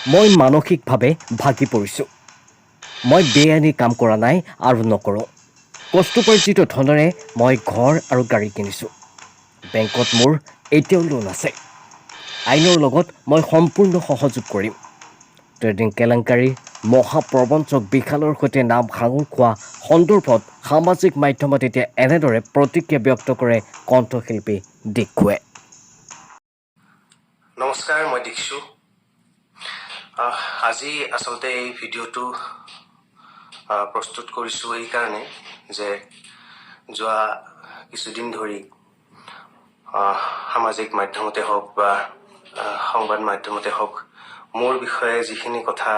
মই মানসিকভাৱে ভাগি পৰিছোঁ। মই বেআইনী কাম কৰা নাই আৰু নকৰোঁ। কষ্টোপাৰ্জিত ধনেৰে মই ঘৰ আৰু গাড়ী কিনিছোঁ। বেংকত মোৰ এতিয়াও লোন আছে। আইনৰ লগত মই সম্পূৰ্ণ সহযোগ কৰিম। ট্ৰেডিং কেলেংকাৰী মহাপ্ৰবঞ্চক বিশালৰ সৈতে নাম সাঙুৰ খোৱা সন্দৰ্ভত সামাজিক মাধ্যমত এতিয়া এনেদৰে প্ৰতিক্ৰিয়া ব্যক্ত কৰে কণ্ঠশিল্পী দিক্ষুৱে। নমস্কাৰ, মই দীক্ষু। আজি আচলতে এই ভিডিঅ'টো প্ৰস্তুত কৰিছোঁ এই কাৰণে যে যোৱা কিছুদিন ধৰি সামাজিক মাধ্যমতে হওক বা সংবাদ মাধ্যমতে হওক মোৰ বিষয়ে যিখিনি কথা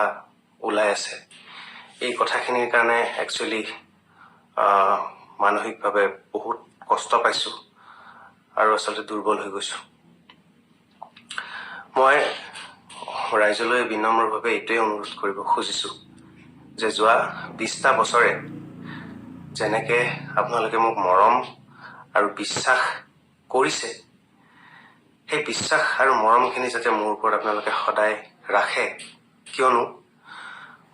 ওলাই আছে, এই কথাখিনিৰ কাৰণে একচুৱেলি মানসিকভাৱে বহুত কষ্ট পাইছোঁ আৰু আচলতে দুৰ্বল হৈ গৈছোঁ। মই ৰাইজলৈ বিনম্ৰভাৱে এইটোৱে অনুৰোধ কৰিব খুজিছোঁ যে যোৱা 20টা বছৰে যেনেকৈ আপোনালোকে মোক মৰম আৰু বিশ্বাস কৰিছে, সেই বিশ্বাস আৰু মৰমখিনি যাতে মোৰ ওপৰত আপোনালোকে সদায় ৰাখে, কিয়নো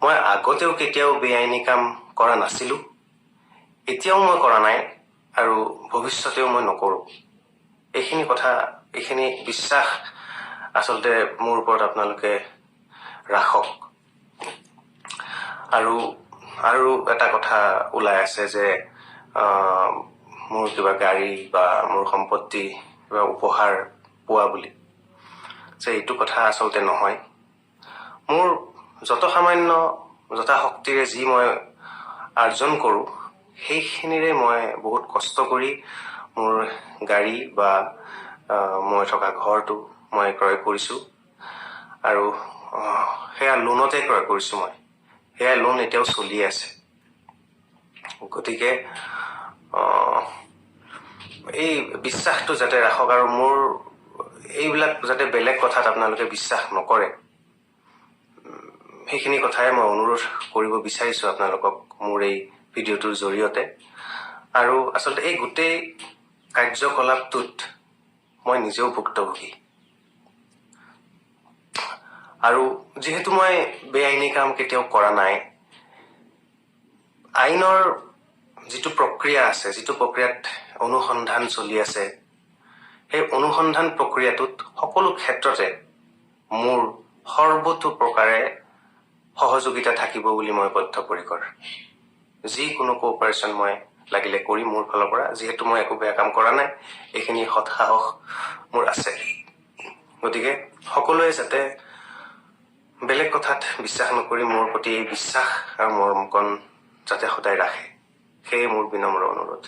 মই আগতেও কেতিয়াও বেআইনী কাম কৰা নাছিলোঁ, এতিয়াও মই কৰা নাই আৰু ভৱিষ্যতেও মই নকৰোঁ। এইখিনি বিশ্বাস আচলতে মোৰ ওপৰত আপোনালোকে ৰাখক। আৰু এটা কথা ওলাই আছে যে মোৰ কিবা গাড়ী বা মোৰ সম্পত্তি কিবা উপহাৰ পোৱা বুলি, যে এইটো কথা আচলতে নহয়। মোৰ যত সামান্য যথা শক্তিৰে যি মই আৰ্জন কৰোঁ, সেইখিনিৰে মই বহুত কষ্ট কৰি মোৰ গাড়ী বা মই থকা ঘৰটো মই ক্ৰয় কৰিছোঁ আৰু সেয়া লোনতে ক্ৰয় কৰিছোঁ। সেয়া লোন এতিয়াও চলি আছে। গতিকে এই বিশ্বাসটো যাতে ৰাখক আৰু মোৰ এইবিলাক যাতে বেলেগ কথাত আপোনালোকে বিশ্বাস নকৰে, সেইখিনি কথাই মই অনুৰোধ কৰিব বিচাৰিছোঁ আপোনালোকক মোৰ এই ভিডিঅ'টোৰ জৰিয়তে। আৰু আচলতে এই গোটেই কাৰ্যকলাপটোত মই নিজেও ভুক্তভোগী। আৰু যিহেতু মই বেআইনী কাম কেতিয়াও কৰা নাই, আইনৰ যিটো প্ৰক্ৰিয়া আছে, যিটো প্ৰক্ৰিয়াত অনুসন্ধান চলি আছে, সেই অনুসন্ধান প্ৰক্ৰিয়াটোত সকলো ক্ষেত্ৰতে মোৰ সৰ্বতো প্ৰকাৰে সহযোগিতা থাকিব বুলি মই বদ্ধপৰিকৰ। যিকোনো কোঅপাৰেশ্যন মই লাগিলে কৰি মোৰ ফালৰ পৰা, যিহেতু মই একো বেয়া কাম কৰা নাই, এইখিনি সৎসাহস মোৰ আছে। গতিকে সকলোৱে যাতে বেলেগ কথাত বিশ্বাস নকৰি মোৰ প্ৰতি এই বিশ্বাস আৰু মৰমকণ যাতে সদায় ৰাখে, সেয়ে মোৰ বিনম্ৰ অনুৰোধ।